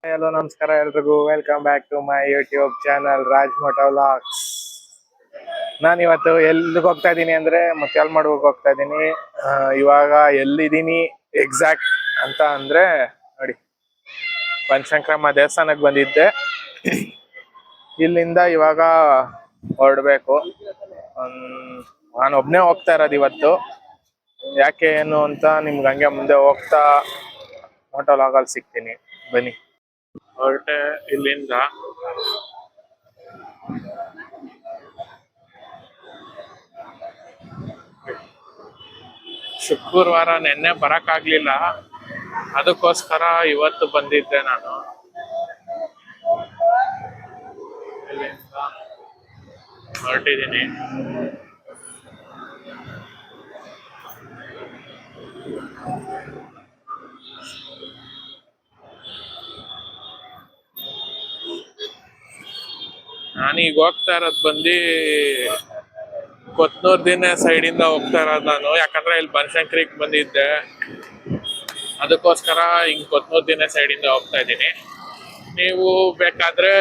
Hello ನಮಸ್ಕಾರ ಎಲ್ರಿಗೂ. Welcome back to my YouTube channel Raj moto vlogs. ನಾನು ಇವತ್ತು ಎಲ್ಲಿಗೆ ಹೋಗ್ತಾ ಇದ್ದೀನಿ ಅಂದ್ರೆ ಮುತ್ಯಾಲಮಡುವಿಗೆ ಹೋಗ್ತಾ ಇದ್ದೀನಿ. ಇವಾಗ ಎಲ್ಲಿದ್ದೀನಿ ಎಕ್ಸಾಕ್ಟ್ ಅಂತ ಅಂದ್ರೆ ನೋಡಿ, ಬನಶಂಕರಮ್ಮ ದೇವಸ್ಥಾನಕ್ಕೆ ಬಂದಿದ್ದೆ. ಇಲ್ಲಿಂದ ಇವಾಗ ಹೊರಡ್ಬೇಕು. ನಾನು ಒಬ್ನೇ ಹೋಗ್ತಾ ಇರೋದು ಇವತ್ತು. ಯಾಕೆ ಏನು ಅಂತ ನಿಮ್ಗೆ ಹಂಗೆ ಮುಂದೆ ಹೋಗ್ತಾ ಮೋಟೋ ವ್ಲಾಗಲ್ಲಿ ಸಿಗ್ತೀನಿ, ಬನ್ನಿ. ಹೊರಟೆ ಇಲ್ಲಿಂದ. ಶುಕ್ರವಾರ ನೆನ್ನೆ ಬರಕ್ಕಾಗ್ಲಿಲ್ಲ, ಅದಕ್ಕೋಸ್ಕರ ಇವತ್ತು ಬಂದಿದ್ದೆ ನಾನು. ಇಲ್ಲಿಂದ ಹೊರಟಿದ್ದೀನಿ. ನಾನೀಗ ಹೋಗ್ತಾ ಇರೋದು ಬಂದು ಕೊತ್ನೂರ್ ದಿನ ಸೈಡಿಂದ ಹೋಗ್ತಾ ಇರೋದು ನಾನು. ಯಾಕಂದ್ರೆ ಇಲ್ಲಿ ಬನಶಂಕರಿಗೆ ಬಂದಿದ್ದೆ, ಅದಕ್ಕೋಸ್ಕರ ಹಿಂಗ್ ಕೊತ್ನೂರ್ ದಿನ ಸೈಡಿಂದ ಹೋಗ್ತಾ ಇದ್ದೀನಿ. ನೀವು ಬೇಕಾದ್ರೆ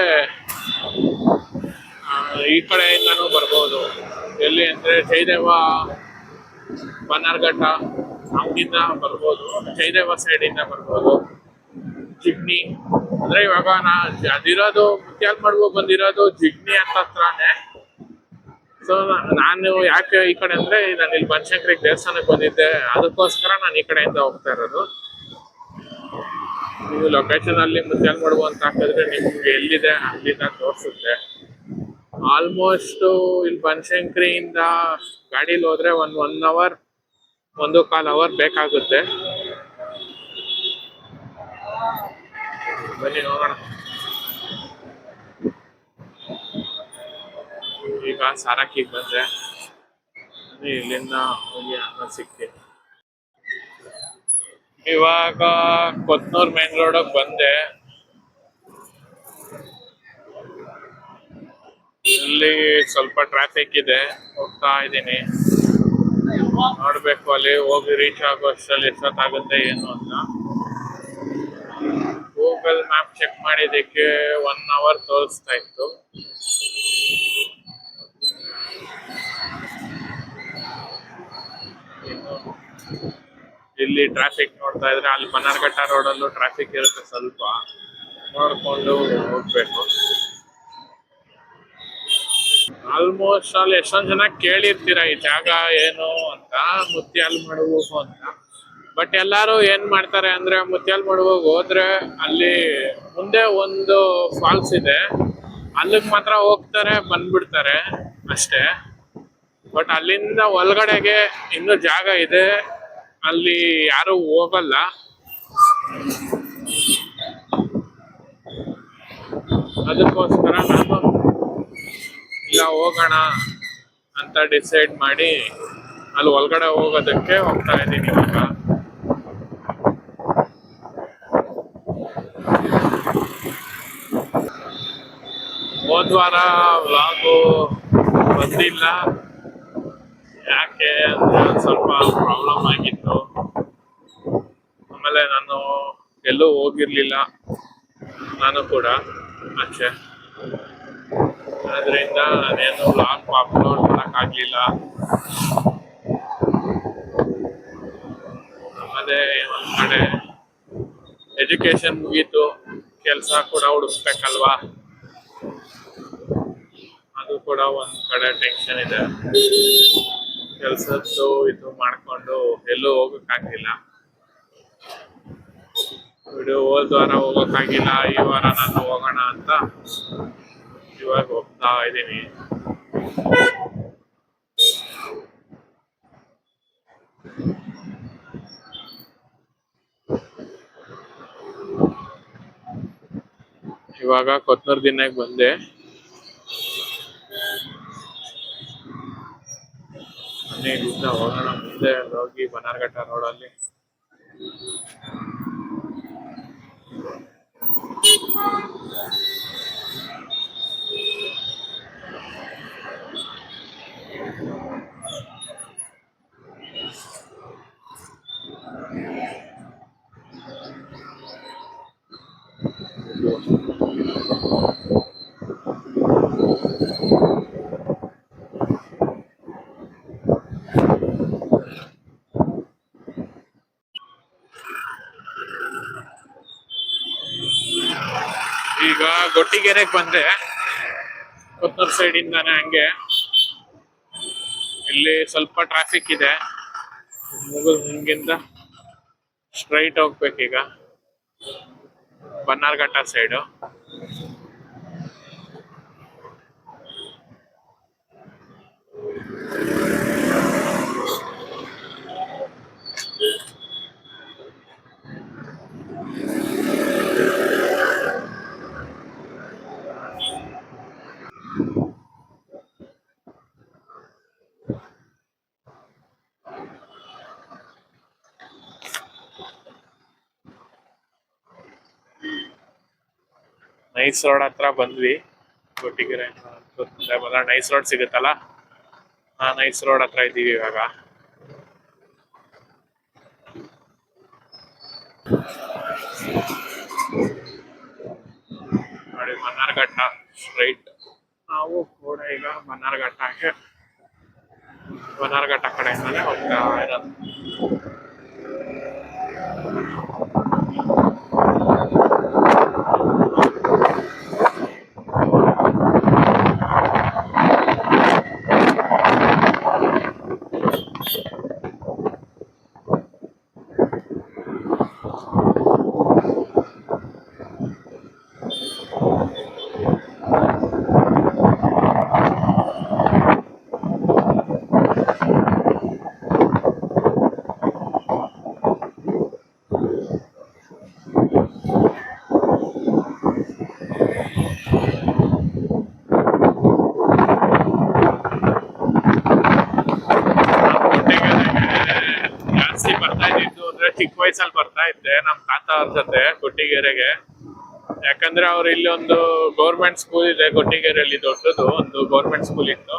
ಈ ಕಡೆಯಿಂದನೂ ಬರ್ಬೋದು. ಎಲ್ಲಿ ಅಂದ್ರೆ ಜಯದೇವ ಬನ್ನರ್ಘಟ್ಟ ಅಲ್ಲಿಂದ ಬರ್ಬೋದು, ಜಯದೇವ ಸೈಡಿಂದ ಬರ್ಬೋದು. ಜಿಗ್ನಿ ಅಂದ್ರೆ ಇವಾಗ ಅದಿರೋದು ಮುತ್ಯಾಲಮಡುವು ಬಂದಿರೋದು ಜಿಗ್ನಿ ಅಂತ ಹತ್ರನೇ. ಸೊ ನಾನು ಯಾಕೆ ಈ ಕಡೆ ಅಂದ್ರೆ ನಾನು ಇಲ್ಲಿ ಬನಶಂಕರಿಗೆ ದೇವಸ್ಥಾನಕ್ಕೆ ಬಂದಿದ್ದೆ, ಅದಕ್ಕೋಸ್ಕರ ನಾನು ಈ ಕಡೆಯಿಂದ ಹೋಗ್ತಾ ಇರೋದು. ನೀವು ಲೊಕೇಶನ್ ಅಲ್ಲಿ ಮುತ್ಯಾಲಮಡುವು ಅಂತ ಹಾಕಿದ್ರೆ ನಿಮ್ಗೆ ಎಲ್ಲಿದೆ ಅಲ್ಲಿಂದ ತೋರಿಸುತ್ತೆ. ಆಲ್ಮೋಸ್ಟ್ ಇಲ್ಲಿ ಬನಶಂಕರಿಯಿಂದ ಗಾಡೀಲಿ ಹೋದ್ರೆ ಒನ್ ಅವರ್ 1.25 ಅವರ್ ಬೇಕಾಗುತ್ತೆ. ಬನ್ನಿ ನೋಡೋಣ. ಈಗ ಸಾರಕ್ಕಿಗೆ ಬಂದೆ, ಇಲ್ಲಿಂದ ಹೋಗಿ ಆಮೇಲೆ ಸಿಗ್ತೀನಿ. ಇವಾಗ ಕೊತ್ನೂರ್ ಮೇನ್ ರೋಡ್ ಬಂದೆ. ಇಲ್ಲಿ ಸ್ವಲ್ಪ ಟ್ರಾಫಿಕ್ ಇದೆ, ಹೋಗ್ತಾ ಇದ್ದೀನಿ. ನೋಡ್ಬೇಕು ಅಲ್ಲಿ ಹೋಗಿ ರೀಚ್ ಆಗೋ ಅಷ್ಟರಲ್ಲಿ ಎಷ್ಟೊತ್ತಾಗುತ್ತೆ ಏನು ಅಂತ. ಗೂಗಲ್ ಮ್ಯಾಪ್ ಚೆಕ್ ಮಾಡಿದ್ದಕ್ಕೆ 1 ಅವರ್ ತೋರಿಸ್ತಾ ಇತ್ತು. ಇಲ್ಲಿ ಟ್ರಾಫಿಕ್ ನೋಡ್ತಾ ಇದ್ರೆ ಅಲ್ಲಿ ಬನ್ನರ್ಘಟ್ಟ ರೋಡಲ್ಲೂ ಟ್ರಾಫಿಕ್ ಇರುತ್ತೆ, ಸ್ವಲ್ಪ ನೋಡ್ಕೊಂಡು ಹೋಗ್ಬೇಕು. ಆಲ್ಮೋಸ್ಟ್ ಅಲ್ಲಿ ಎಷ್ಟೊಂದ್ ಜನ ಕೇಳಿರ್ತೀರ ಈ ಜಾಗ ಏನು ಅಂತ, ಮುತ್ಯಾಲಮಡುವು ಅಂತ. ಬಟ್ ಎಲ್ಲಾರು ಏನ್ ಮಾಡ್ತಾರೆ ಅಂದ್ರೆ ಮುತ್ಯಾಲಮಡುವಿಗೆ ಹೋದ್ರೆ ಅಲ್ಲಿ ಮುಂದೆ ಒಂದು ಫಾಲ್ಸ್ ಇದೆ, ಅಲ್ಲಿಗೆ ಮಾತ್ರ ಹೋಗ್ತಾರೆ ಬಂದ್ಬಿಡ್ತಾರೆ ಅಷ್ಟೇ. ಬಟ್ ಅಲ್ಲಿಂದ ಒಳಗಡೆಗೆ ಇನ್ನೂ ಜಾಗ ಇದೆ, ಅಲ್ಲಿ ಯಾರು ಹೋಗಲ್ಲ. ಅದಕ್ಕೋಸ್ಕರ ನಾನು ಇಲ್ಲ ಹೋಗೋಣ ಅಂತ ಡಿಸೈಡ್ ಮಾಡಿ ಅಲ್ಲಿ ಒಳಗಡೆ ಹೋಗೋದಕ್ಕೆ ಹೋಗ್ತಾ ಇದ್ದೀನಿ ಇವಾಗ. ಹೋದ್ವಾರ ವ್ಲಾಗು ಬಂದಿಲ್ಲ, ಯಾಕೆ ಅಂದ್ರೆ ಸ್ವಲ್ಪ ಪ್ರಾಬ್ಲಮ್ ಆಗಿತ್ತು. ಆಮೇಲೆ ನಾನು ಎಲ್ಲೂ ಹೋಗಿರ್ಲಿಲ್ಲ ನಾನು ಕೂಡ ಆಚೆ, ಅದರಿಂದ ನಾನೇನು ವ್ಲಾಗ್ ಅಪ್ಲೋಡ್ ಮಾಡೋಕ್ಕಾಗಲಿಲ್ಲ. ಆಮೇಲೆ ಒಂದು ಕಡೆ ಎಜುಕೇಶನ್ ಮುಗೀತು, ಕೆಲಸ ಕೂಡ ಹುಡುಕ್ಬೇಕಲ್ವಾ, ಅದು ಕೂಡ ಒಂದ್ ಕಡೆ ಟೆನ್ಷನ್ ಇದೆ. ಕೆಲಸದ್ದು ಇದು ಮಾಡ್ಕೊಂಡು ಎಲ್ಲೂ ಹೋಗಕ್ಕಾಗಿಲ್ಲ. ಹೋದ ವಾರ ಹೋಗಕ್ಕಾಗಿಲ್ಲ, ಈ ವಾರ ನಾನು ಹೋಗೋಣ ಅಂತ ಇವಾಗ ಹೋಗ್ತಾ ಇದ್ದೀನಿ. ಇವಾಗ ಕೊತ್ನೂರ್ ದಿನಕ್ಕೆ ಬಂದೆ. ಇಲ್ಲಿಂದ ಹೋಗೋಣ, ಮುಂದೆ ಹೋಗಿ ಬನ್ನರ್ಘಟ್ಟ ರೋಡಲ್ಲಿ ಈಗ ಗೊಟ್ಟಿಗೆರೆಗೆ ಬಂದ್ರೆ ಕೊತ್ತೂರು ಸೈಡ್ ಇಂದಾನೆ ಹಂಗೆ ಇಲ್ಲಿ ಸ್ವಲ್ಪ ಟ್ರಾಫಿಕ್ ಇದೆ. ಹಿಂಗಿಂದ straight ಹೋಗ್ಬೇಕೀಗ Bannerghatta side. Nice road ಹತ್ರ ಬಂದ್ವಿ. ಗೊಟ್ಟಿಗೆರೆ ನೈಸ್ ರೋಡ್ ಸಿಗುತ್ತಲ್ಲ, ಆ ನೈಸ್ ರೋಡ್ ಹತ್ರ ಇದ್ದೀವಿ ಇವಾಗ. ನೋಡಿ ಬನ್ನಾರ್ಘಟ್ಟ ಸ್ಟ್ರೈಟ್. ನಾವು ಕೂಡ ಈಗ ಬನ್ನಾರ್ಘಟ್ಟ ಕಡೆಯಿಂದಾನೆ ಹೋಗ್ತಾ ಇರೋದು. ಚಿಕ್ಕ ವಯಸ್ಸಲ್ಲಿ ಬರ್ತಾ ಇದ್ದೆ ನಮ್ ತಾತ ಅವ್ರ ಜೊತೆ ಗೊಟ್ಟಿಗೆರೆಗೆ. ಯಾಕಂದ್ರೆ ಅವ್ರು ಇಲ್ಲಿ ಒಂದು ಗೌರ್ಮೆಂಟ್ ಸ್ಕೂಲ್ ಇದೆ ಗೊಟ್ಟಿಗೆರೆಯಲ್ಲಿ, ದೊಡ್ಡದು ಒಂದು ಗೌರ್ಮೆಂಟ್ ಸ್ಕೂಲ್ ಇತ್ತು.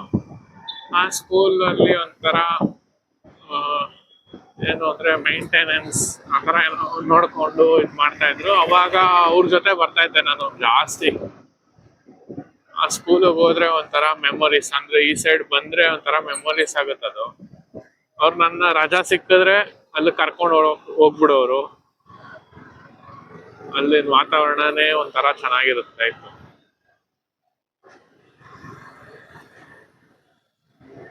ಆ ಸ್ಕೂಲ್ ಅಲ್ಲಿ ಒಂಥರ ಏನು ಅಂದ್ರೆ ಮೈಂಟೆನೆನ್ಸ್ ಆತರ ಏನೋ ನೋಡ್ಕೊಂಡು ಇದ್ ಮಾಡ್ತಾ ಇದ್ರು. ಅವಾಗ ಅವ್ರ ಜೊತೆ ಬರ್ತಾ ಇದ್ದೆ ನಾನು ಜಾಸ್ತಿ. ಆ ಸ್ಕೂಲಿಗೆ ಹೋದ್ರೆ ಒಂಥರ ಮೆಮೊರೀಸ್, ಅಂದ್ರೆ ಈ ಸೈಡ್ ಬಂದ್ರೆ ಒಂಥರ ಮೆಮೊರೀಸ್ ಆಗುತ್ತದು. ಅವ್ರು ನನ್ನ ರಜಾ ಸಿಕ್ಕಿದ್ರೆ ಅಲ್ಲಿ ಕರ್ಕೊಂಡು ಹೋಗ್ಬಿಡೋರು. ಅಲ್ಲಿನ ವಾತಾವರಣನೇ ಒಂಥರ ಚೆನ್ನಾಗಿರುತ್ತೆ ಇತ್ತು.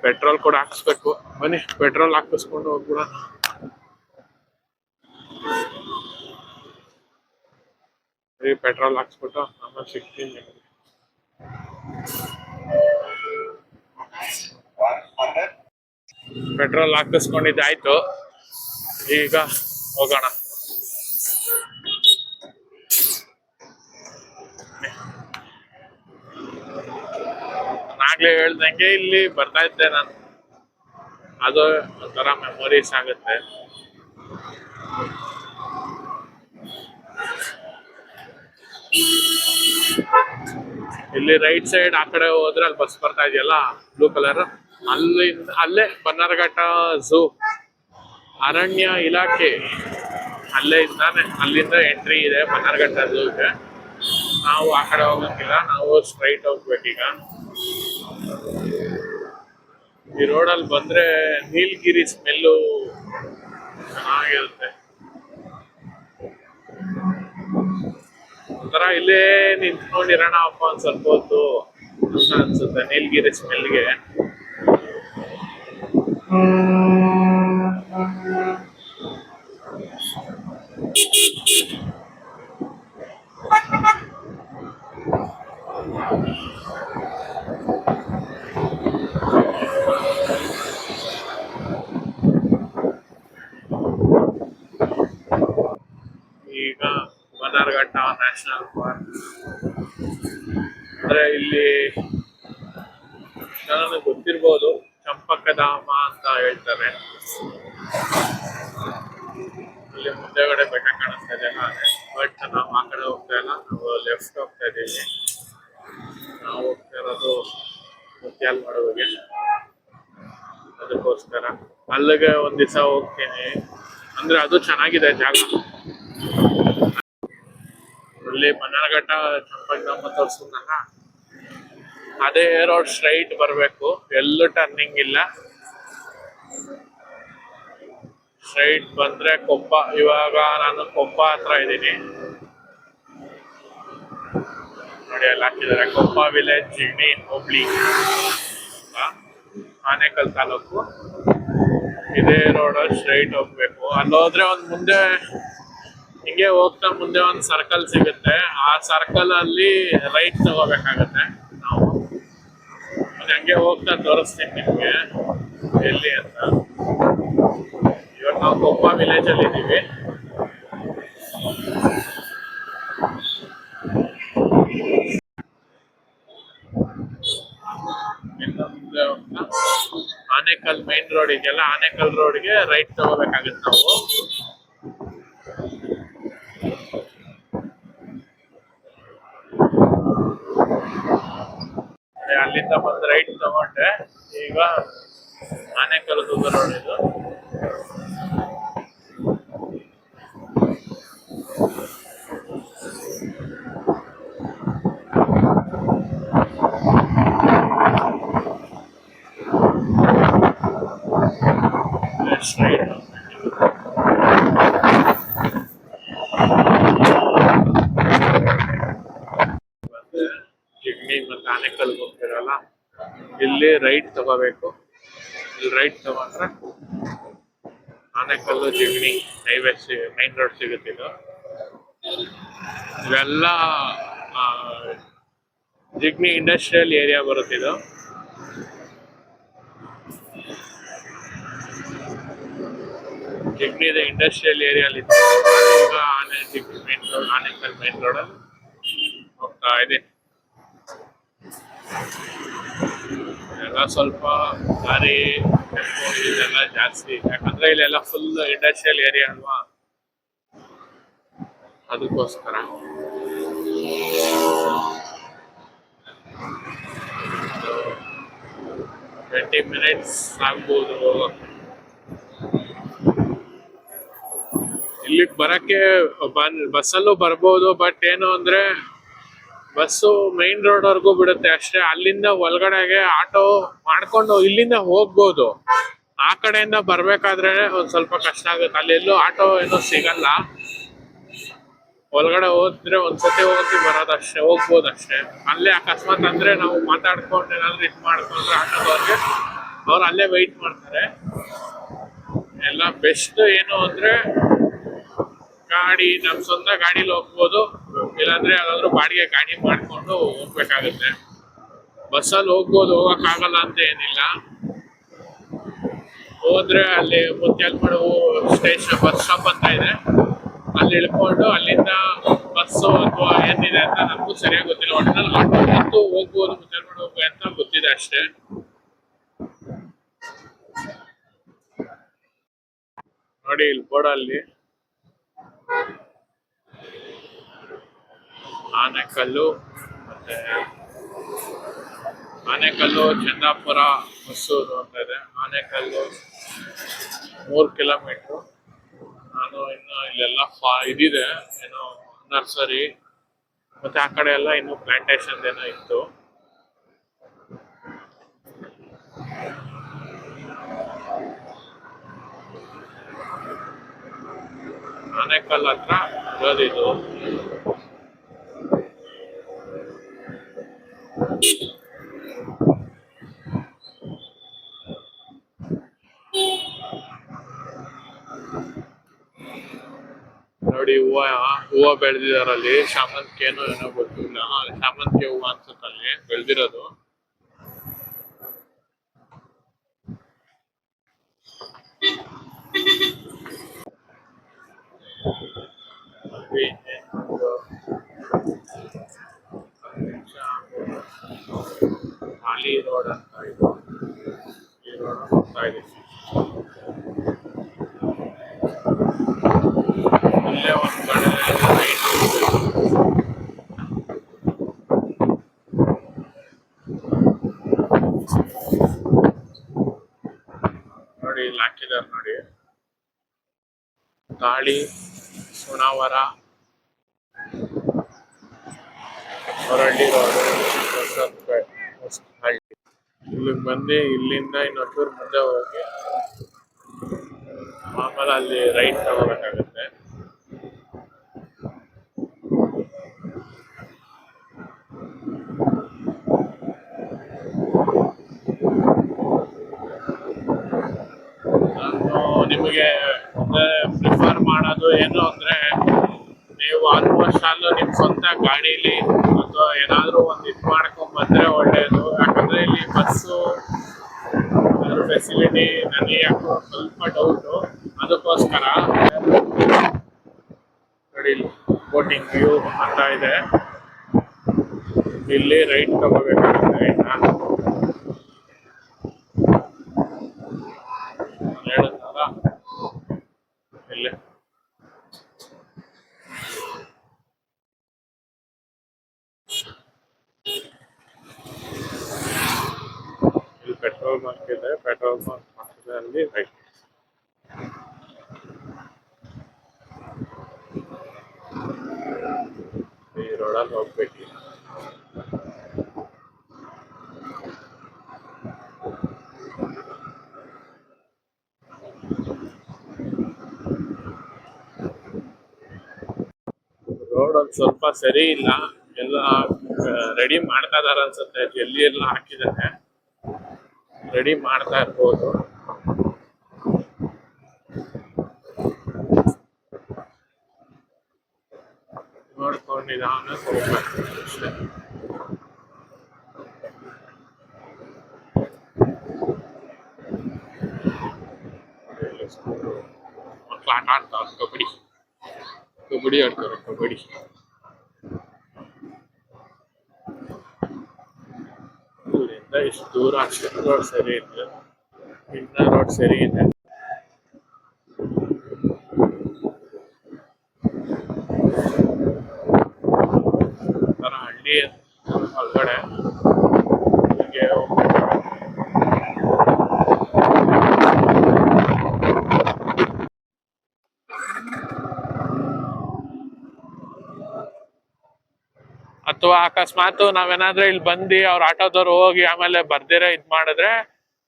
ಪೆಟ್ರೋಲ್ ಕೂಡ ಹಾಕಿಸ್ಬೇಕು, ಬನ್ನಿ ಪೆಟ್ರೋಲ್ ಹಾಕಿಸ್ಕೊಂಡು ಹೋಗ್ಬಿಡ. ಪೆಟ್ರೋಲ್ ಹಾಕ್ಸ್ಬಿಟ್ಟು ಆಮೇಲೆ ಸಿಗ್ತೀನಿ. ಪೆಟ್ರೋಲ್ ಹಾಕಿಸ್ಕೊಂಡಿದ್ದಾಯ್ತು, ಈಗ ಹೋಗೋಣ. ನಾಗ್ಲೇ ಹೇಳ್ದಂಗೆ ಇಲ್ಲಿ ಬರ್ತಾ ಇದ್ದೆ ನಾನು, ಅದು ಒಂಥರ ಮೆಮೊರೀಸ್ ಆಗುತ್ತೆ. ಇಲ್ಲಿ ರೈಟ್ ಸೈಡ್ ಆ ಕಡೆ ಹೋದ್ರೆ ಅಲ್ಲಿ ಬಸ್ ಬರ್ತಾ ಇದೆಯಲ್ಲ ಬ್ಲೂ ಕಲರ್, ಅಲ್ಲೇ ಬನ್ನಾರ್ಘಟ್ಟ ಝೂ ಅರಣ್ಯ ಇಲಾಖೆ ಅಲ್ಲೇ ಇದ್ದಾನೆ. ಅಲ್ಲಿಂದ ಎಂಟ್ರಿ ಇದೆ ಬನ್ನಾರ್ಘಟ್ಟ ಝೂಗೆ. ನಾವು ಆ ಕಡೆ ಹೋಗಂಗಿಲ್ಲ, ನಾವು ಸ್ಟ್ರೈಟ್ ಹೋಗ್ಬೇಕೀಗ. ಈ ರೋಡಲ್ಲಿ ಬಂದ್ರೆ ನೀಲಗಿರಿ ಸ್ಮೆಲ್ಲು ಚೆನ್ನಾಗಿರುತ್ತೆ. ಒಂಥರ ಇಲ್ಲೇ ನಿಂತ್ಕೊಂಡಿರೋಣ ಅಪ್ಪ ಒಂದ್ ಸ್ವಲ್ಪ ಹೊತ್ತು ಅನ್ಸುತ್ತೆ ನೀಲಗಿರಿ ಸ್ಮೆಲ್ಗೆ. ಈಗ ಬನ್ನಾರ್ಘಟ್ಟ ನ್ಯಾಷನಲ್ ಪಾರ್ಕ್ ಅಂದ್ರೆ ಇಲ್ಲಿ ನನಗೆ ಗೊತ್ತಿರ್ಬೋದು, ಚಂಪಕಧಾಮ ಅಂತ ಹೇಳ್ತಾರೆ. ಇಲ್ಲಿ ಮುಂದೆಗಡೆ ಬೆಟ್ಟ ಕಾಣಿಸ್ತಾ ಇದೆ, ಬಟ್ ನಾವು ಆ ಕಡೆ ಹೋಗ್ತಾ ಇಲ್ಲ, ನಾವು ಲೆಫ್ಟ್ ಹೋಗ್ತಾ ಇದ್ದೀವಿ. ನಾವು ಹೋಗ್ತಾ ಇರೋದು ಮುತ್ಯಾಲಮಡುವಿಗೆ, ಅದಕ್ಕೋಸ್ಕರ ಅಲ್ಲಿಗೆ ಒಂದ್ ದಿವಸ ಹೋಗ್ತೀನಿ. ಅಂದ್ರೆ ಅದು ಚೆನ್ನಾಗಿದೆ ಜಾಗ. ಅಲ್ಲಿ ಬನ್ನರಘಟ್ಟ ಚಂಪಗ್ರಾಮ ತೋರಿಸಿದ್ನಲ್ಲ, ಅದೇ ರೋಡ್ ಸ್ಟ್ರೈಟ್ ಬರಬೇಕು, ಎಲ್ಲೂ ಟರ್ನಿಂಗ್ ಇಲ್ಲ. ಸ್ಟ್ರೈಟ್ ಬಂದ್ರೆ ಕೊಪ್ಪ. ಇವಾಗ ನಾನು ಕೊಪ್ಪ ಹತ್ರ ಇದ್ದೀನಿ ನೋಡಿ, ಅಲ್ಲಿ ಹಾಕಿದ್ದಾರೆ ಕೊಪ್ಪ ವಿಲೇಜ್, ಜಿಗಣಿ ಹೋಬ್ಳಿ, ಆನೇಕಲ್ ತಾಲೂಕು. ಇದೇ ರೋಡ್ ಸ್ಟ್ರೈಟ್ ಹೋಗ್ಬೇಕು. ಅಲ್ಲೋದ್ರೆ ಒಂದ್ ಮುಂದೆ ಹಿಂಗೆ ಹೋಗ್ತಾ ಮುಂದೆ ಒಂದು ಸರ್ಕಲ್ ಸಿಗುತ್ತೆ. ಆ ಸರ್ಕಲ್ ಅಲ್ಲಿ ರೈಟ್ ತಗೋಬೇಕಾಗತ್ತೆ ನಾವು. ಹಂಗೆ ಹೋಗ್ತಾ ತೋರಿಸ್ತೀನಿ ನಿಮ್ಗೆ ಎಲ್ಲಿ ಅಂತ. ಇವಾಗ ನಾವು ಕೊಪ್ಪ ವಿಲೇಜ್ ಅಲ್ಲಿ ಇದ್ದೀವಿ. ಮುಂದೆ ಹೋಗ್ತಾ ಆನೇಕಲ್ ಮೈನ್ ರೋಡ್ ಇದೆಯಲ್ಲ, ಆನೇಕಲ್ ರೋಡ್ಗೆ ರೈಟ್ ತಗೋಬೇಕಾಗತ್ತೆ ನಾವು. ಅಲ್ಲಿಂದ ಬಂದು ರೈಟ್ ತಗೊಂಡೆ. ಈಗ ಆನೇಕಲ್ ಹೋಗೋ ರೋಡ್ ಇದು. ಸ್ಟ್ರೈಟ್ ಜಿಗ್ನಿ ಮತ್ತೆ ಆನೇಕಲ್ ಹೋಗ್ತಿರಲ್ಲ, ಇಲ್ಲಿ ರೈಟ್ ತಗೋಬೇಕು. ಇಲ್ಲಿ ರೈಟ್ ತಗೊಂಡ್ರೆ Anekal Jigani highway main road ಸಿಗುತ್ತೆ. ಇದು ಇವೆಲ್ಲ ಜಿಗ್ನಿ ಇಂಡಸ್ಟ್ರಿಯಲ್ ಏರಿಯಾ ಬರುತ್ತೆ. ಇದು ಜಿಗ್ನಿದ ಇಂಡಸ್ಟ್ರಿಯಲ್ ಏರಿಯಲ್ಲಿ ಈಗ Jigani main road, Anekal main ರೋಡಲ್ಲಿ ಹೋಗ್ತಾ ಇದೆ. ಎಲ್ಲ ಸ್ವಲ್ಪ ದಾರಿ ಇದೆಲ್ಲ ಜಾಸ್ತಿ, ಯಾಕಂದ್ರೆ ಇಲ್ಲೆಲ್ಲ ಫುಲ್ ಇಂಡಸ್ಟ್ರಿಯಲ್ ಏರಿಯಾ ಅಲ್ವಾ, ಅದಕ್ಕೋಸ್ಕರ. 20 ಮಿನಿಟ್ಸ್ ಆಗ್ಬೋದು ಇಲ್ಲಿಗೆ ಬರಕ್ಕೆ. ಬಸ್ಸಲ್ಲೂ ಬರ್ಬೋದು, ಬಟ್ ಏನು ಅಂದ್ರೆ ಬಸ್ಸು ಮೈನ್ ರೋಡ್ ವರ್ಗೂ ಬಿಡುತ್ತೆ ಅಷ್ಟೇ. ಅಲ್ಲಿಂದ ಒಳಗಡೆಗೆ ಆಟೋ ಮಾಡ್ಕೊಂಡು ಇಲ್ಲಿಂದ ಹೋಗ್ಬೋದು. ಆ ಕಡೆಯಿಂದ ಬರ್ಬೇಕಾದ್ರೆ ಒಂದ್ ಸ್ವಲ್ಪ ಕಷ್ಟ ಆಗುತ್ತೆ. ಅಲ್ಲಿ ಎಲ್ಲೂ ಆಟೋ ಏನೋ ಸಿಗಲ್ಲ. ಒಳಗಡೆ ಹೋದ್ರೆ ಒಂದ್ಸತಿ ಹೋಗಿ ಬರೋದಷ್ಟೇ, ಹೋಗ್ಬೋದು ಅಷ್ಟೇ. ಅಲ್ಲೇ ಅಕಸ್ಮಾತ್ ಅಂದ್ರೆ ನಾವು ಮಾತಾಡ್ಕೊಂಡು ಏನಾದ್ರು ಇದು ಮಾಡ್ಕೊಂಡ್ರೆ ಆಟೋದವ್ರಿಗೆ ಅವ್ರು ಅಲ್ಲೇ ವೆಯ್ಟ್ ಮಾಡ್ತಾರೆ. ಎಲ್ಲ ಬೆಸ್ಟ್ ಏನು ಅಂದ್ರೆ ಗಾಡಿ, ನಮ್ ಸ್ವಂತ ಗಾಡಿಲಿ ಹೋಗ್ಬೋದು, ಇಲ್ಲಾಂದ್ರೆ ಯಾವ್ದಾದ್ರು ಬಾಡಿಗೆ ಗಾಡಿ ಮಾಡ್ಕೊಂಡು ಹೋಗ್ಬೇಕಾಗುತ್ತೆ. ಬಸ್ಸಲ್ಲಿ ಹೋಗ್ಬೋದು, ಹೋಗಕ್ಕಾಗಲ್ಲ ಅಂತ ಏನಿಲ್ಲ. ಹೋದ್ರೆ ಅಲ್ಲಿ ಮುತ್ಯಾಲಮಡುಗು ಸ್ಟೇಷನ್ ಬಸ್ ಸ್ಟಾಪ್ ಅಂತ ಇದೆ, ಅಲ್ಲಿ ಇಳ್ಕೊಂಡು ಅಲ್ಲಿಂದ ಬಸ್ಸು ಅಥವಾ ಏನಿದೆ ಅಂತ ನಮಗೂ ಸರಿಯಾಗಿ ಗೊತ್ತಿಲ್ಲ. ಒಟ್ಟಿನಲ್ಲಿ ಆಟೋ ಅಂತೂ ಹೋಗ್ಬೋದು ಮುತ್ಯಾಲಮಡುಗು ಅಂತ ಗೊತ್ತಿದೆ ಅಷ್ಟೇ. ನೋಡಿ ಇಲ್ಲಿ ಬೋರ್ಡಲ್ಲಿ ಆನೇಕಲ್ಲು ಮತ್ತೆ ಆನೇಕಲ್ಲು, ಚಂದಾಪುರ, ಹೊಸೂರು ಅಂತ ಇದೆ. ಆನೇಕಲ್ಲು 3 ಕಿಲೋಮೀಟ್ರು. ನಾನು ಇನ್ನು ಇಲ್ಲೆಲ್ಲ ಇದಿದೆ ಏನೋ ನರ್ಸರಿ, ಮತ್ತೆ ಆ ಕಡೆ ಎಲ್ಲ ಇನ್ನು ಪ್ಲಾಂಟೇಶನ್ ಏನೋ ಇತ್ತು. ಆನೇಕಲ್ ಹತ್ರ ಇರೋದಿದು. ನೋಡಿ ಹೂವ ಬೆಳೆದಿದಾರಲ್ಲಿ, ಶಾಮಂತಿಗೆನೋ ಏನೋ ಗೊತ್ತಿಲ್ಲ, ಶಾಮಂತಿಗೆ ಹೂವ ಅನ್ಸುತ್ತಲ್ಲಿ ಬೆಳೆದಿರೋದು. ಖಾಲಿ ರೋಡ್ ಅಂತ ಇದು, ಈ ರೋಡ್ ಹೋಗ್ತಾ ಇದೆ. ಅಲ್ಲೇ ಒಂದ್ ಕಡೆ ನೋಡಿ ಇಲ್ಲಿ ಹಾಕಿದಾರೆ ನೋಡಿ, ಗಾಳಿ, ಸೋನಾವರ, ಹೊರಳ್ಳಿ ರೋಡು, ಹೊಸಹಳ್ಳಿ. ಇಲ್ಲಿಗೆ ಬಂದು ಇಲ್ಲಿಂದ ಇನ್ನೊಂಚೂರು ಮುಂದೆ ಹೋಗಿ ಆಮೇಲೆ ಅಲ್ಲಿ ರೈಟ್ ತಗೋಬೇಕಾಗುತ್ತೆ. ನಾನು ನಿಮಗೆ ಪ್ರಿಫರ್ ಮಾಡೋದು ಏನು ಅಂದ್ರೆ, ನೀವು ಆಲ್ಮೋಸ್ಟ್ ಅಲ್ಲೂ ನಿಮ್ ಸ್ವಂತ ಗಾಡೀಲಿ ಅಥವಾ ಏನಾದ್ರೂ ಒಂದು ಇದು ಮಾಡ್ಕೊಂಡ್ ಬಂದ್ರೆ ಒಳ್ಳೇದು. ಯಾಕಂದ್ರೆ ಇಲ್ಲಿ ಬಸ್ಸು ಫೆಸಿಲಿಟಿ ನನಗೆ ಯಾಕೋ ಸ್ವಲ್ಪ ಡೌಟು. ಅದಕ್ಕೋಸ್ಕರ ನೋಡಿ, ಬೋಟಿಂಗ್ ವ್ಯೂ ಅಂತ ಇದೆ, ಇಲ್ಲಿ ರೈಟ್ ತಗೋಬೇಕಾಗುತ್ತೆ. ಆಯ್ತಾ, ಹೇಳುತ್ತಲ್ಲ ಇಲ್ಲಿ ಪೆಟ್ರೋಲ್ ಬಂಕ್ ಇದೆ. ಪೆಟ್ರೋಲ್ ಬಂಕ್ ಪಕ್ಕದಲ್ಲಿ ರೈಟ್. ಈ ರೋಡಲ್ಲಿ ಹೋಗ್ಬೇಕು. ರೋಡ್ ಒಂದು ಸ್ವಲ್ಪ ಸರಿ ಇಲ್ಲ, ಎಲ್ಲ ರೆಡಿ ಮಾಡ್ತಾ ಇದಾರೆ ಅನ್ಸುತ್ತೆ. ಜಲ್ಲಿ ಎಲ್ಲ ಹಾಕಿದ್ದಾರೆ, ರೆಡಿ ಮಾಡ್ತಾ ಇರ್ಬೋದು. ನೋಡ್ಕೊಂಡು ನಿಧಾನ ಹೋಗ್ಬೇಕು ಅಷ್ಟೇ. ಮಕ್ಳು ಆಟ ಆಡ್ತಾವ, ಕಬಡ್ಡಿ ಆಡ್ತಾರೆ. ಕಬಡ್ಡಿ ಇಲ್ಲಿಂದ ಇಷ್ಟು ದೂರ ಅಷ್ಟೇ. ರೋಡ್ ಸರಿ ಇದೆ, ಇನ್ನ ರೋಡ್ ಸರಿ ಇದೆ. ಹಳ್ಳಿ ಒಳಗಡೆ ಹೀಗೆ ಅಥವಾ ಅಕಸ್ಮಾತ್ ನಾವೇನಾದ್ರೂ ಇಲ್ಲಿ ಬಂದು ಅವ್ರ ಆಟೋದವ್ರು ಹೋಗಿ ಆಮೇಲೆ ಬರ್ದಿರ ಇದ್ ಮಾಡಿದ್ರೆ,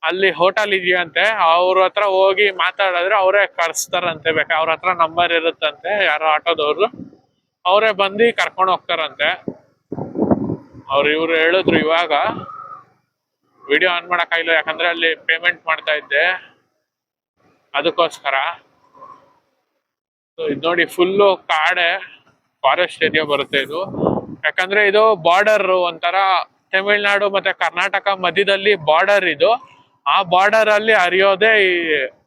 ಅಲ್ಲಿ ಹೋಟೆಲ್ ಇದೆಯಂತೆ, ಅವ್ರ ಹತ್ರ ಹೋಗಿ ಮಾತಾಡಿದ್ರೆ ಅವರೇ ಕರ್ಸ್ತಾರಂತೆ. ಅವ್ರ ಹತ್ರ ನಂಬರ್ ಇರುತ್ತಂತೆ ಯಾರೋ ಆಟೋದವ್ರು, ಅವರೇ ಬಂದು ಕರ್ಕೊಂಡು ಹೋಗ್ತಾರಂತೆ. ಇವ್ರು ಹೇಳಿದ್ರು. ಇವಾಗ ವಿಡಿಯೋ ಆನ್ ಮಾಡಕ್ಕಾಗಿಲ್ಲ, ಯಾಕಂದ್ರೆ ಅಲ್ಲಿ ಪೇಮೆಂಟ್ ಮಾಡ್ತಾ ಇದ್ದೆ, ಅದಕ್ಕೋಸ್ಕರ. ಇದು ನೋಡಿ, ಫುಲ್ಲು ಕಾಡೆ, ಫಾರೆಸ್ಟ್ ಏರಿಯಾ ಬರುತ್ತೆ ಇದು. ಯಾಕಂದ್ರೆ ಇದು ಬಾರ್ಡರ್, ಒಂಥರ ತಮಿಳ್ನಾಡು ಮತ್ತೆ ಕರ್ನಾಟಕ ಮಧ್ಯದಲ್ಲಿ ಬಾರ್ಡರ್ ಇದು. ಆ ಬಾರ್ಡರ್ ಅಲ್ಲಿ ಹರಿಯೋದೇ ಈ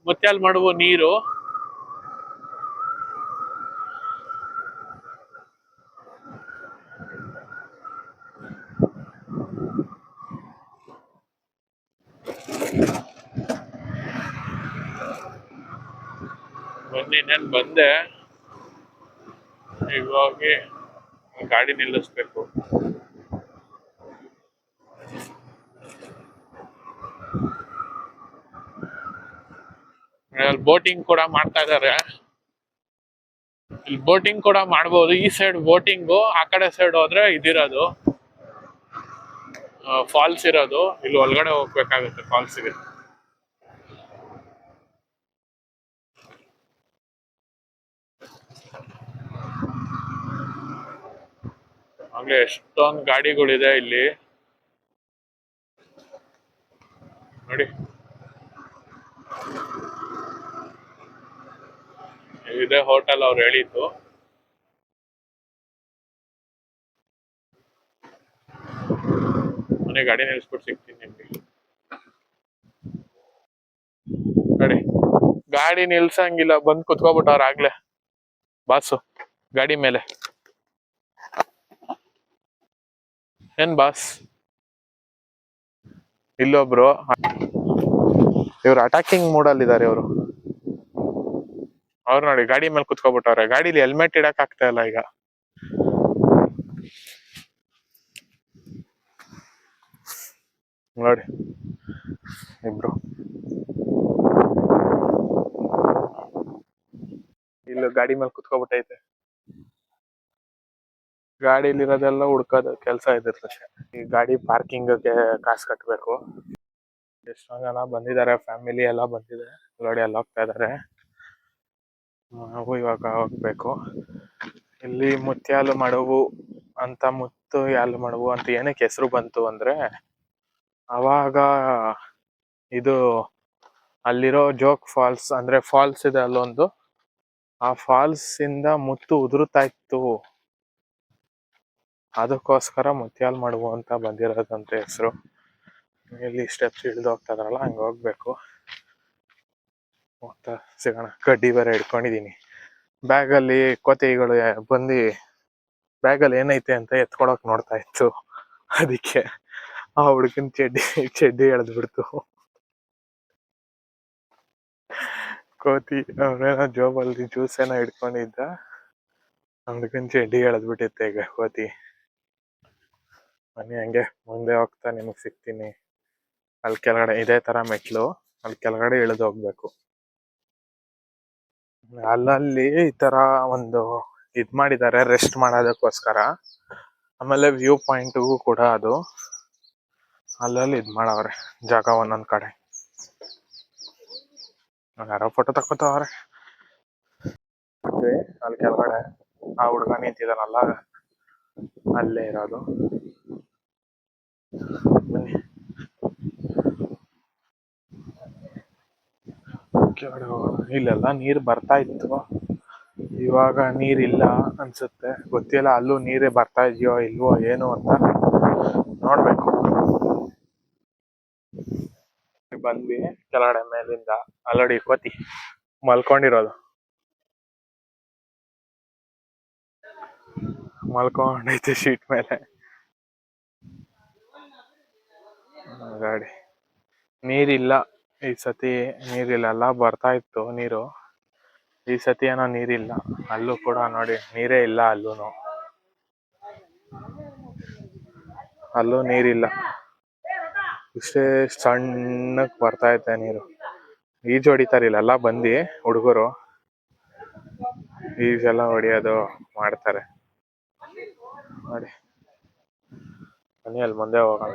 ಮುತ್ಯಾಲಮಡುವು ನೀರು. ಇನ್ನೇನ್ ಬಂದೆ, ಈಗ ಹೋಗಿ ಗಾಡಿ ನಿಲ್ಲಿಸ್ಬೇಕು. ಬೋಟಿಂಗ್ ಕೂಡ ಮಾಡ್ತಾ ಇದಾರೆ. ಇಲ್ಲಿ ಬೋಟಿಂಗ್ ಕೂಡ ಮಾಡ್ಬೋದು. ಈ ಸೈಡ್ ಬೋಟಿಂಗು, ಆ ಕಡೆ ಸೈಡ್ ಹೋದ್ರೆ ಇದಿರೋದು ಫಾಲ್ಸ್ ಇರೋದು. ಇಲ್ಲಿ ಒಳಗಡೆ ಹೋಗ್ಬೇಕಾಗುತ್ತೆ ಫಾಲ್ಸ್ಗೆ. ಹಾಗೆ ಎಷ್ಟೊಂದು ಗಾಡಿಗಳಿದೆ ಇಲ್ಲಿ ನೋಡಿ. ಇದೇ ಹೋಟೆಲ್ ಅವ್ರು ಹೇಳಿದ್ದು. ಮನೆ ಗಾಡಿ ನಿಲ್ಸ್ಬಿಟ್ಟು ಸಿಗ್ತೀನಿ ನಿಮ್ಗೆ. ನೋಡಿ, ಗಾಡಿ ನಿಲ್ಸಂಗಿಲ್ಲ, ಬಂದ್ ಕುತ್ಕೋಬಿಟ್ಟವ್ರ ಆಗ್ಲೇ ಬಾಸು ಗಾಡಿ ಮೇಲೆ. ಏನ್ ಬಾಸ್, ಇಲ್ಲೊಬ್ರು ಇವ್ರು ಅಟ್ಯಾಕಿಂಗ್ ಮೂಡಲ್ಲಿ ಇದಾರೆ. ಅವ್ರು ನೋಡಿ ಗಾಡಿ ಮೇಲೆ ಕುತ್ಕೋಬಿಟ್ಟವ್ರೆ. ಗಾಡಿಲಿ ಹೆಲ್ಮೆಟ್ ಇಡಕ್ ಆಗ್ತಾ ಇಲ್ಲ ಈಗ. ನೋಡಿ ಇಬ್ರು ಇಲ್ಲಿ ಗಾಡಿ ಮೇಲೆ ಕುತ್ಕೋಬಿಟ್ಟೈತೆ. ಗಾಡಿಲಿರೋದೆಲ್ಲ ಹುಡ್ಕೋದು ಕೆಲಸ ಇದಿರ್ತದೆ. ಈ ಗಾಡಿ ಪಾರ್ಕಿಂಗ್ಗೆ ಕಾಸು ಕಟ್ಟಬೇಕು. ಎಷ್ಟೊಂದ್ ಜನ ಬಂದಿದ್ದಾರೆ, ಫ್ಯಾಮಿಲಿ ಎಲ್ಲ ಬಂದಿದೆ. ಗಾಡಿ ಎಲ್ಲ ಹೋಗ್ತಾ ಇದಾರೆ. ನಾವು ಇವಾಗ ಹೋಗ್ಬೇಕು. ಇಲ್ಲಿ ಮುತ್ಯಾಲು ಮಡುವು ಅಂತ, ಮುತ್ತು ಯಾಲು ಮಡುವು ಅಂತ ಏನಕ್ಕೆ ಹೆಸರು ಬಂತು ಅಂದ್ರೆ, ಅವಾಗ ಇದು ಅಲ್ಲಿರೋ ಜೋಗ್ ಫಾಲ್ಸ್ ಅಂದ್ರೆ ಫಾಲ್ಸ್ ಇದೆ ಅಲ್ಲೊಂದು, ಆ ಫಾಲ್ಸ್ ಇಂದ ಮುತ್ತು ಉದುರುತ್ತಾ ಇತ್ತು. ಅದಕ್ಕೋಸ್ಕರ ಮುತ್ಯಾಲ್ ಮಡುವು ಅಂತ ಬಂದಿರೋದಂತೆ ಹೆಸರು. ಇಲ್ಲಿ ಸ್ಟೆಪ್ಸ್ ಇಳಿದು ಹೋಗ್ತಾ ಇದಾರಲ್ಲ, ಹಂಗ ಹೋಗ್ಬೇಕು. ಹೋಗ್ತಾ ಸಿಗೋಣ. ಕಡ್ಡಿ ಬೇರೆ ಇಟ್ಕೊಂಡಿದೀನಿ ಬ್ಯಾಗಲ್ಲಿ. ಕೋತಿಗಳು ಬಂದು ಬ್ಯಾಗಲ್ಲಿ ಏನೈತೆ ಅಂತ ಎತ್ಕೊಳಕ್ ನೋಡ್ತಾ ಇತ್ತು. ಅದಕ್ಕೆ ಆ ಹುಡುಗನ್ ಚಡ್ಡಿ ಎಳೆದ್ಬಿಡ್ತು. ಕೋತಿ ಅವನೇನೋ ಜೋಬಲ್ಲಿ ಜ್ಯೂಸ್ ಏನೋ ಇಟ್ಕೊಂಡಿದ್ದ, ಹುಡುಗನ್ ಚಡ್ಡಿ ಎಳೆದ್ಬಿಟ್ಟಿತ್ತೆ ಈಗ ಕೋತಿ. ಬನ್ನಿ ಹಂಗೆ ಮುಂದೆ ಹೋಗ್ತಾ ನಿಮಗ್ ಸಿಗ್ತೀನಿ. ಅಲ್ಲಿ ಕೆಳಗಡೆ ಇದೇ ತರ ಮೆಟ್ಲು, ಅಲ್ಲಿ ಕೆಳಗಡೆ ಇಳಿದು ಹೋಗ್ಬೇಕು. ಅಲ್ಲಲ್ಲಿ ಈ ತರ ಒಂದು ಇದ್ ಮಾಡಿದ್ದಾರೆ ರೆಸ್ಟ್ ಮಾಡೋದಕ್ಕೋಸ್ಕರ. ಆಮೇಲೆ ವ್ಯೂ ಪಾಯಿಂಟ್ಗೂ ಕೂಡ ಅದು ಅಲ್ಲಲ್ಲಿ ಇದ್ ಮಾಡವ್ರೆ ಜಾಗ ಒಂದೊಂದ್ ಕಡೆ. ಯಾರೋ ಫೋಟೋ ತಕ್ಕೋತವ್ರೆ ಅಲ್ಲಿ ಕೆಳಗಡೆ. ಆ ಹುಡುಗ ನಿಂತಿದಾನಲ್ಲ, ಅಲ್ಲೇ ಇರೋದು. ಬನ್ನಿ ಕೆಳಗಡೆ ಹೋಗೋಣ. ಇಲ್ಲೆಲ್ಲ ನೀರ್ ಬರ್ತಾ ಇತ್ತು, ಇವಾಗ ನೀರಿಲ್ಲ ಅನ್ಸುತ್ತೆ. ಗೊತ್ತಿಲ್ಲ, ಅಲ್ಲೂ ನೀರೇ ಬರ್ತಾ ಇದೆಯೋ ಇಲ್ವೋ ಏನು ಅಂತ ನೋಡ್ಬೇಕು. ಬಂದ್ವಿ ಕೆಳಗಡೆ ಮೇಲಿಂದ. ಅಲ್ಲೋಡಿ ಕೋತಿ ಮಲ್ಕೊಂಡಿರೋದು, ಮಲ್ಕೊಂಡೈತೆ ಶೀಟ್ ಮೇಲೆ. ಗಾಡಿ ನೀರಿಲ್ಲ ಈ ಸತಿ, ನೀರಿಲ್ಲ. ಬರ್ತಾ ಇತ್ತು ನೀರು, ಈ ಸತಿ ಏನೋ ನೀರಿಲ್ಲ. ಅಲ್ಲೂ ಕೂಡ ನೋಡಿ ನೀರೇ ಇಲ್ಲ, ಅಲ್ಲೂ ನೀರಿಲ್ಲ. ಇಷ್ಟೇ ಸಣ್ಣಕ್ ಬರ್ತಾ ಇತ್ತೆ ನೀರು. ಈಜು ಹೊಡಿತಾರಿಲ್ಲ ಎಲ್ಲ ಬಂದು ಹುಡುಗರು, ಈಜೆಲ್ಲ ಹೊಡಿಯೋದು ಮಾಡ್ತಾರೆ ನೋಡಿ. ಬನ್ನಿ ಅಲ್ಲಿ ಮುಂದೆ ಹೋಗೋಣ.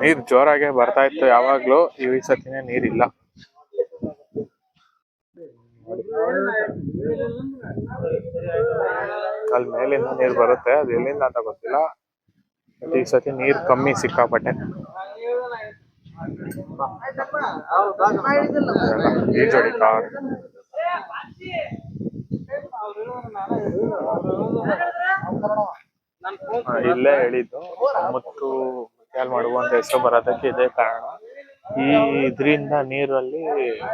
ನೀರ್ ಜೋರಾಗೆ ಬರ್ತಾ ಇತ್ತು ಯಾವಾಗ್ಲೂ, ಈ ಸತಿನೇ ನೀರಿಲ್ಲ. ಅಲ್ಲಿ ಮೇಲಿಂದ ನೀರ್ ಬರುತ್ತೆ, ಅದು ಎಲ್ಲಿಂದ ಅಂತ ಗೊತ್ತಿಲ್ಲ. ಈ ಸತಿ ನೀರ್ ಕಮ್ಮಿ ಸಿಕ್ಕಾಪಟ್ಟೆ. ಈಜು ಹೊಡಿತಾವ್ರೆ. ಇಲ್ಲೇ ಹೇಳಿದ್ದು ಮುತ್ತು ಮುತ್ಯಾಲ್ ಮಡುವು ಅಂತ ಹೆಸರು ಬರೋದಕ್ಕೆ ಇದೇ ಕಾರಣ. ಈ ಇದ್ರಿಂದ ನೀರಲ್ಲಿ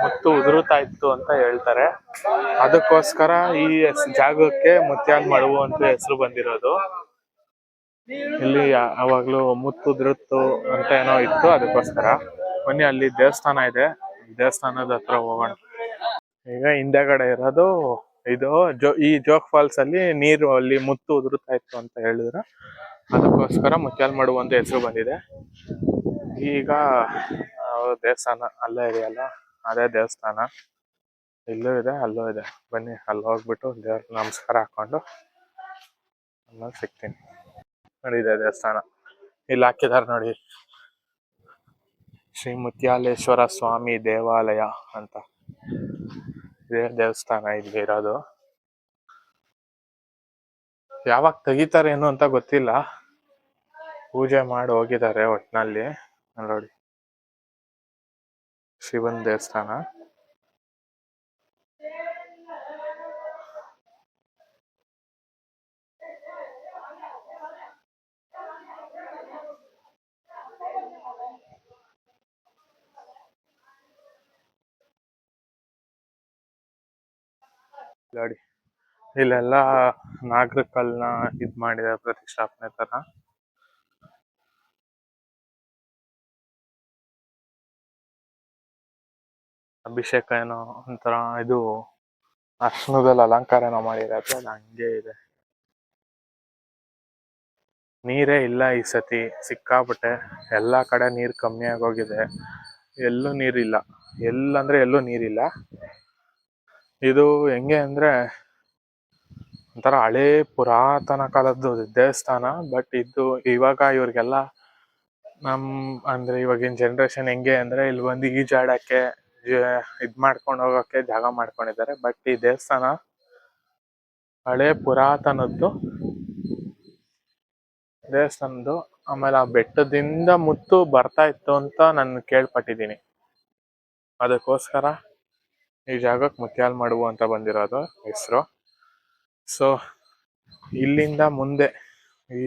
ಮುತ್ತು ಉದುರುತ್ತಾ ಇತ್ತು ಅಂತ ಹೇಳ್ತಾರೆ. ಅದಕ್ಕೋಸ್ಕರ ಈ ಜಾಗಕ್ಕೆ ಮುತ್ಯಾಲ್ ಮಡುವು ಅಂತ ಹೆಸರು ಬಂದಿರೋದು. ಇಲ್ಲಿ ಅವಾಗ್ಲೂ ಮುತ್ತು ಉದುರುತ್ತು ಅಂತ ಏನೋ ಇತ್ತು, ಅದಕ್ಕೋಸ್ಕರ. ಬನ್ನಿ ಅಲ್ಲಿ ದೇವಸ್ಥಾನ ಇದೆ, ದೇವಸ್ಥಾನದ ಹತ್ರ ಹೋಗೋಣ. ಈಗ ಹಿಂದೆಗಡೆ ಇರೋದು ಇದು ಈ ಜೋಗ್ ಫಾಲ್ಸ್ ಅಲ್ಲಿ ನೀರು ಅಲ್ಲಿ ಮುತ್ತು ಉದುರುತ್ತಾ ಇತ್ತು ಅಂತ ಹೇಳಿದ್ರು, ಅದಕ್ಕೋಸ್ಕರ ಮುತ್ಯಾಲ್ ಮಡುವು ಅಂತ ಹೆಸರು ಬಂದಿದೆ. ಈಗ ದೇವಸ್ಥಾನ ಅಲ್ಲೇ ಇದೆಯಲ್ಲ, ಅದೇ ದೇವಸ್ಥಾನ. ಇಲ್ಲೂ ಇದೆ, ಅಲ್ಲೂ ಇದೆ. ಬನ್ನಿ ಅಲ್ಲಿ ಹೋಗ್ಬಿಟ್ಟು ದೇವ್ರ ನಮಸ್ಕಾರ ಹಾಕೊಂಡು ಆಮೇಲೆ ಸಿಗ್ತೀನಿ. ನೋಡಿ ಇದೆ ದೇವಸ್ಥಾನ, ಇಲ್ಲಿ ಹಾಕಿದಾರೆ ನೋಡಿ, ಶ್ರೀ ಮುತ್ಯಾಲೇಶ್ವರ ಸ್ವಾಮಿ ದೇವಾಲಯ ಅಂತ. ಇದೇ ದೇವಸ್ಥಾನ ಇಲ್ಲಿ ಇರೋದು. ಯಾವಾಗ ತೆಗಿತಾರೆ ಏನು ಅಂತ ಗೊತ್ತಿಲ್ಲ, ಪೂಜೆ ಮಾಡಿ ಹೋಗಿದ್ದಾರೆ ಒಟ್ನಲ್ಲಿ. ನೋಡಿ ಶಿವನ್ ದೇವಸ್ಥಾನ. ನೋಡಿ ಇಲ್ಲೆಲ್ಲ ನಾಗರ ಕಲ್ನ ಇದ್ ಮಾಡಿದ ಪ್ರತಿಷ್ಠಾಪನೆ ತರ. ಅಭಿಷೇಕ ಏನೋ ಒಂಥರ ಇದು ಅರ್ಶನದಲ್ಲಿ ಅಲಂಕಾರ ಏನೋ ಮಾಡಿರತ್ತೆ, ಅದು ಹಂಗೆ ಇದೆ. ನೀರೇ ಇಲ್ಲ ಈ ಸತಿ, ಸಿಕ್ಕಾಪಟ್ಟೆ ಎಲ್ಲಾ ಕಡೆ ನೀರ್ ಕಮ್ಮಿ ಆಗೋಗಿದೆ. ಎಲ್ಲೂ ನೀರಿಲ್ಲ, ಎಲ್ಲಂದ್ರೆ ಎಲ್ಲೂ ನೀರಿಲ್ಲ. ಇದು ಹೆಂಗೆ ಅಂದ್ರೆ ಒಂಥರ ಹಳೇ ಪುರಾತನ ಕಾಲದ್ದು ದೇವಸ್ಥಾನ. ಬಟ್ ಇದು ಇವಾಗ ಇವ್ರಿಗೆಲ್ಲ ಅಂದ್ರೆ ಇವಾಗಿನ ಜನ್ರೇಷನ್ ಹೆಂಗೆ ಅಂದ್ರೆ ಇಲ್ಲಿ ಬಂದು ಈಜಾಡಕ್ಕೆ ಇದ್ ಮಾಡ್ಕೊಂಡು ಹೋಗೋಕೆ ಜಾಗ ಮಾಡ್ಕೊಂಡಿದ್ದಾರೆ. ಬಟ್ ಈ ದೇವಸ್ಥಾನ ಹಳೇ ಪುರಾತನದ್ದು ದೇವಸ್ಥಾನದ್ದು. ಆಮೇಲೆ ಆ ಬೆಟ್ಟದಿಂದ ಮುತ್ತು ಬರ್ತಾ ಇತ್ತು ಅಂತ ನಾನು ಕೇಳ್ಪಟ್ಟಿದ್ದೀನಿ. ಅದಕ್ಕೋಸ್ಕರ ಈ ಜಾಗಕ್ಕೆ ಮುತ್ಯಾಲ್ ಮಡುವು ಅಂತ ಬಂದಿರೋದು ಹೆಸರು. ಸೊ ಇಲ್ಲಿಂದ ಮುಂದೆ ಈ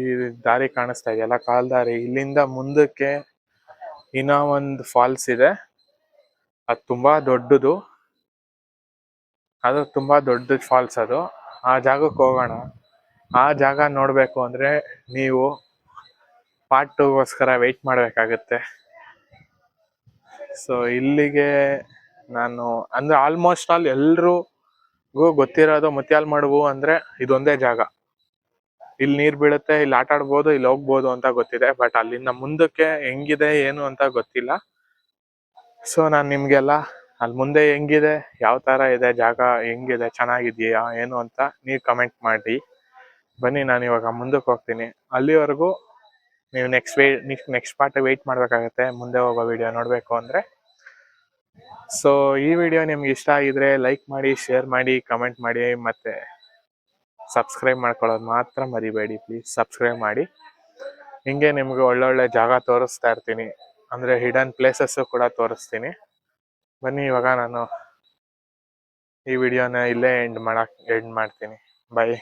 ದಾರಿ ಕಾಣಿಸ್ತಾ ಇದೆಯಲ್ಲ, ಕಾಲ್ದಾರಿ, ಇಲ್ಲಿಂದ ಮುಂದಕ್ಕೆ ಇನ್ನೂ ಒಂದು ಫಾಲ್ಸ್ ಇದೆ. ಅದು ತುಂಬಾ ದೊಡ್ಡದು, ತುಂಬಾ ದೊಡ್ಡ ಫಾಲ್ಸ್ ಅದು. ಆ ಜಾಗಕ್ಕೆ ಹೋಗೋಣ. ಆ ಜಾಗ ನೋಡ್ಬೇಕು ಅಂದ್ರೆ ನೀವು ಪಾರ್ಟ್ 2ಗೋಸ್ಕರ ವೆಯ್ಟ್ ಮಾಡ್ಬೇಕಾಗತ್ತೆ. ಸೊ ಇಲ್ಲಿಗೆ ನಾನು ಅಂದ್ರೆ ಆಲ್ಮೋಸ್ಟ್ ಆಲ್ ಎಲ್ರಿಗೂ ಗೊತ್ತಿರೋದು ಮುತ್ಯಾಲ್ ಮಡುವು ಅಂದ್ರೆ ಇದೊಂದೇ ಜಾಗ. ಇಲ್ಲಿ ನೀರ್ ಬೀಳುತ್ತೆ, ಇಲ್ಲಿ ಆಟ ಆಡ್ಬೋದು, ಇಲ್ಲಿ ಹೋಗ್ಬೋದು ಅಂತ ಗೊತ್ತಿದೆ. ಬಟ್ ಅಲ್ಲಿಂದ ಮುಂದಕ್ಕೆ ಹೆಂಗಿದೆ ಏನು ಅಂತ ಗೊತ್ತಿಲ್ಲ. ಸೊ ನಾನು ನಿಮ್ಗೆಲ್ಲ ಅಲ್ಲಿ ಮುಂದೆ ಹೆಂಗಿದೆ, ಯಾವ ತರ ಇದೆ ಜಾಗ, ಹೆಂಗಿದೆ, ಚೆನ್ನಾಗಿದೆಯಾ ಏನು ಅಂತ ನೀವು ಕಮೆಂಟ್ ಮಾಡಿ. ಬನ್ನಿ, ನಾನು ಇವಾಗ ಮುಂದಕ್ಕೆ ಹೋಗ್ತೀನಿ. ಅಲ್ಲಿವರೆಗೂ ನೀವು ನೆಕ್ಸ್ಟ್ ಪಾರ್ಟ್ ವೆಯ್ಟ್ ಮಾಡ್ಬೇಕಾಗತ್ತೆ ಮುಂದೆ ಹೋಗೋ ವಿಡಿಯೋ ನೋಡ್ಬೇಕು ಅಂದ್ರೆ. ಸೊ ಈ ವಿಡಿಯೋ ನಿಮ್ಗೆ ಇಷ್ಟ ಆಗಿದ್ರೆ ಲೈಕ್ ಮಾಡಿ, ಶೇರ್ ಮಾಡಿ, ಕಮೆಂಟ್ ಮಾಡಿ, ಮತ್ತೆ ಸಬ್ಸ್ಕ್ರೈಬ್ ಮಾಡ್ಕೊಳ್ಳೋದು ಮಾತ್ರ ಮರಿಬೇಡಿ. ಪ್ಲೀಸ್ ಸಬ್ಸ್ಕ್ರೈಬ್ ಮಾಡಿ. ಹಿಂಗೆ ನಿಮ್ಗೆ ಒಳ್ಳೊಳ್ಳೆ ಜಾಗ ತೋರಿಸ್ತಾ ಇರ್ತೀನಿ, ಅಂದ್ರೆ ಹಿಡನ್ ಪ್ಲೇಸಸ್ ಕೂಡ ತೋರಿಸ್ತೀನಿ. ಬನ್ನಿ, ಇವಾಗ ನಾನು ಈ ವಿಡಿಯೋನ ಇಲ್ಲೇ ಎಂಡ್ ಮಾಡ್ತೀನಿ. ಬಾಯ್.